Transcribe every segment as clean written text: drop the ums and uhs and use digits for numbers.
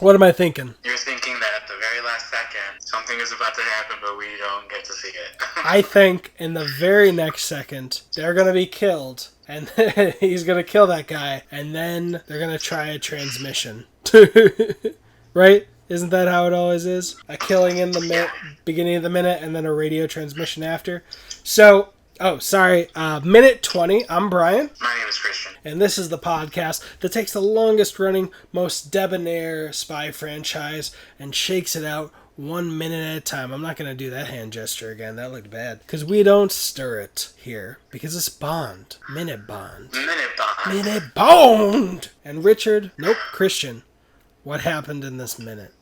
What am I thinking? You're thinking that at the very last second, something is about to happen, but we don't get to see it. I think in the very next second, they're going to be killed. And he's going to kill that guy. And then they're going to try a transmission. Right? Isn't that how it always is? A killing in the beginning of the minute and then a radio transmission after. So, minute 20. I'm Brian. My name is Christian. And this is the podcast that takes the longest running, most debonair spy franchise and shakes it out 1 minute at a time. I'm not going to do that hand gesture again. That looked bad. Because we don't stir it here. Because it's Bond. Minute Bond. Minute Bond. Minute Bond! And Christian. What happened in this minute?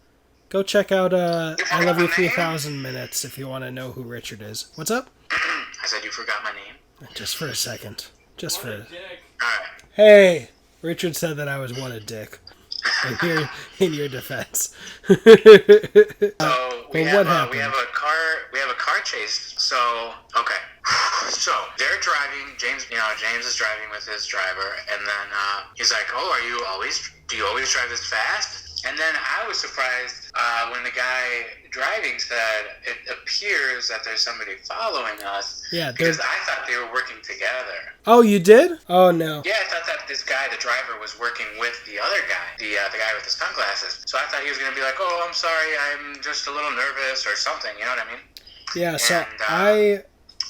Go check out I Love You 3000 Minutes if you want to know who Richard is. What's up? I said you forgot my name. Just for a second. Alright. Hey! Richard said that I was what a dick. In your defense. So we have a car chase. So okay. So they're driving. James is driving with his driver, and then he's like, "Oh, do you always drive this fast?" And then I was surprised when the guy driving said, "It appears that there's somebody following us." Yeah, because I thought they were working together. Oh, you did? Oh no. Yeah, I thought that this guy, the driver, was working with the other guy, the guy with the sunglasses. So I thought he was going to be like, "Oh, I'm sorry, I'm just a little nervous" or something. You know what I mean? Yeah. So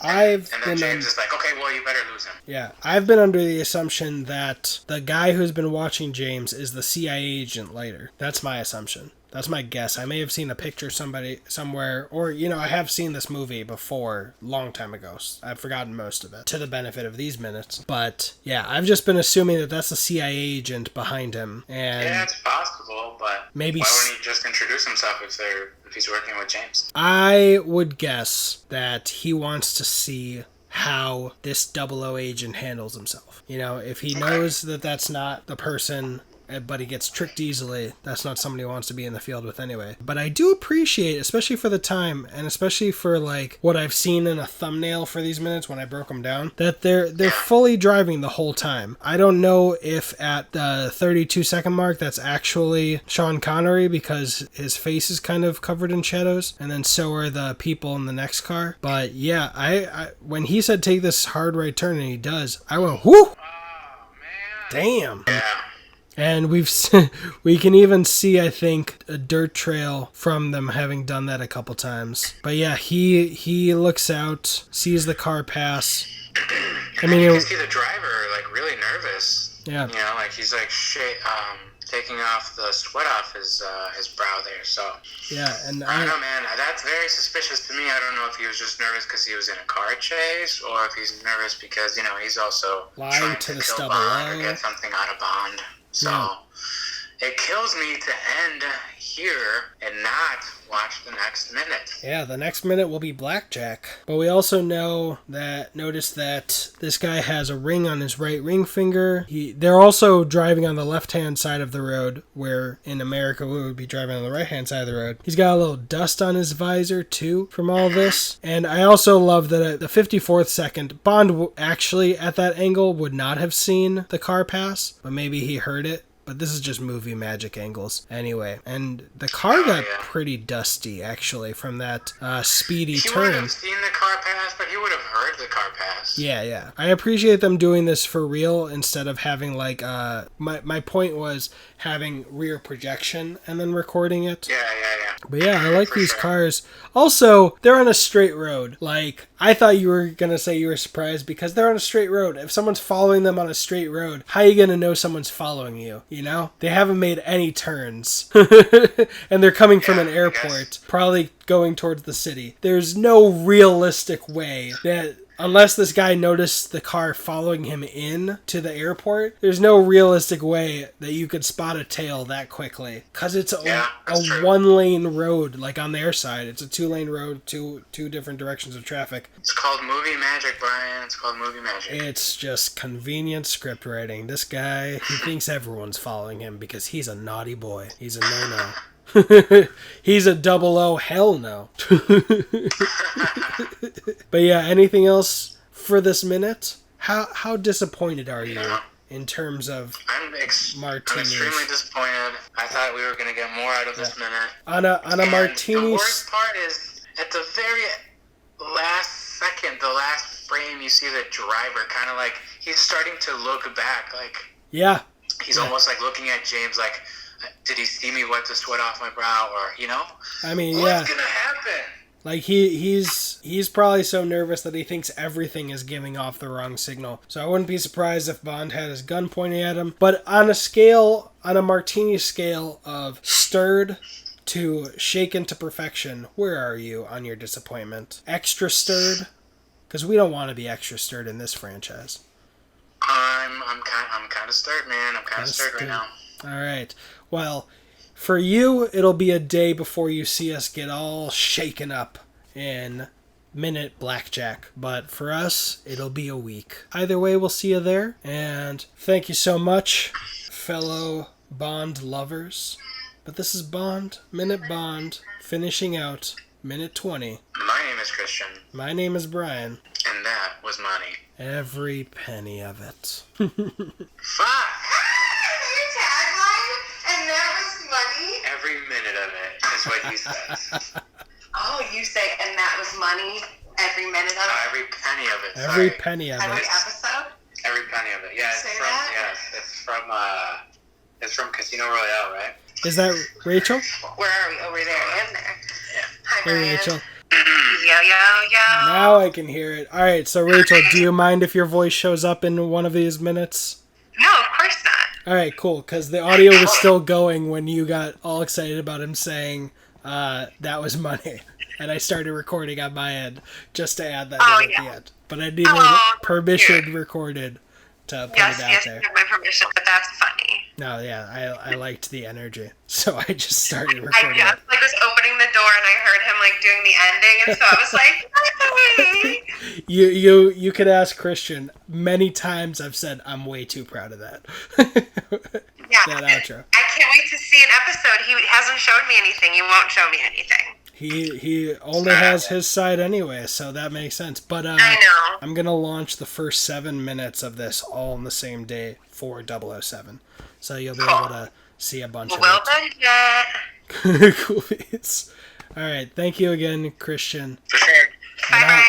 and then James is like, "Okay, well, you better lose him." Yeah, I've been under the assumption that the guy who's been watching James is the CIA agent later. That's my assumption. That's my guess. I may have seen a picture somewhere, or, I have seen this movie before, long time ago. I've forgotten most of it, to the benefit of these minutes. But, yeah, I've just been assuming that that's the CIA agent behind him. And yeah, it's possible, but maybe why wouldn't he just introduce himself if he's working with James? I would guess that he wants to see how this 00 agent handles himself. If he knows that that's not the person, but he gets tricked easily, that's not somebody who wants to be in the field with anyway. But I do appreciate, especially for the time, and especially for what I've seen in a thumbnail for these minutes when I broke them down, that they're fully driving the whole time. I don't know if at the 32-second mark that's actually Sean Connery, because his face is kind of covered in shadows, and then so are the people in the next car. But yeah, I when he said take this hard right turn, and he does, I went, whoo! Oh, man. Damn. Yeah. And we can even see, I think, a dirt trail from them having done that a couple times. But yeah, he looks out, sees the car pass. I mean, you can see the driver really nervous. Yeah. He's taking off the sweat off his brow there. So yeah, and I don't know, man. That's very suspicious to me. I don't know if he was just nervous because he was in a car chase, or if he's nervous because he's also lying trying to the kill Bond or get something out of Bond. So it kills me to end here and not watch the next minute. Yeah, the next minute will be blackjack. But we also notice that this guy has a ring on his right ring finger. They're also driving on the left-hand side of the road, where in America we would be driving on the right-hand side of the road. He's got a little dust on his visor, too, from all this. And I also love that at the 54th second, Bond actually, at that angle, would not have seen the car pass, but maybe he heard it. But this is just movie magic angles. Anyway, and the car got pretty dusty, actually, from that speedy turn. He would have seen the car pass, but he would have heard the car pass. Yeah. I appreciate them doing this for real instead of having, my point was having rear projection and then recording it. Yeah. But yeah, I like these cars. Also, they're on a straight road. I thought you were going to say you were surprised because they're on a straight road. If someone's following them on a straight road, how are you going to know someone's following you? They haven't made any turns. And they're coming from an airport, probably going towards the city. There's no realistic way that, unless this guy noticed the car following him in to the airport, there's no realistic way that you could spot a tail that quickly. Because it's a one-lane road, on their side. It's a two-lane road, two different directions of traffic. It's called movie magic, Brian. It's called movie magic. It's just convenient script writing. This guy, he thinks everyone's following him because he's a naughty boy. He's a no-no. He's a 00 hell no. But yeah, anything else for this minute? How disappointed are you in terms of I'm martinis. extremely disappointed. I thought we were going to get more out of this minute. On a martini. The worst part is at the very last second, the last frame, you see the driver kind of like he's starting to look back, like he's almost like looking at James, like, did he see me wipe the sweat off my brow, or I mean, what's gonna happen? Like he's probably so nervous that he thinks everything is giving off the wrong signal. So I wouldn't be surprised if Bond had his gun pointing at him. But on a martini scale of stirred to shaken to perfection, where are you on your disappointment? Extra stirred? Because we don't want to be extra stirred in this franchise. I'm kind of stirred, man. I'm kind of stirred right now. All right. Well, for you, it'll be a day before you see us get all shaken up in minute blackjack. But for us, it'll be a week. Either way, we'll see you there. And thank you so much, fellow Bond lovers. But this is Bond, Minute Bond, finishing out Minute 20. My name is Christian. My name is Brian. And that was money. Every penny of it. Fuck! And that was money? Every minute of it is what he says. Oh, you say, and that was money? Every minute of it? Every penny of it. Every penny of it. Every episode? Every penny of it. Yeah, it's from Casino Royale, right? Is that Rachel? Where are we? Over there and there. Yeah. Hi, Hey, Brian. Rachel. Yo. Now I can hear it. All right, so Rachel, do you mind if your voice shows up in one of these minutes? No, of course not. All right, cool, because the audio was still going when you got all excited about him saying that was money. And I started recording on my end just to add that in at the end. But I needed permission recorded to put it out there. Yes, you have my permission, but that's funny. No, yeah, I liked the energy, so I just started recording. I just was opening the door and I heard him doing the ending, and so I was like, hey. You could ask Christian. Many times I've said I'm way too proud of that. Yeah, that outro. I can't wait to see an episode. He hasn't showed me anything. He won't show me anything. He only has his side anyway, so that makes sense. But I know. I'm going to launch the first 7 minutes of this all on the same day for 007. So you'll be able to see a bunch of it. Cool beats. All right. Thank you again, Christian. For sure. Bye, Brian.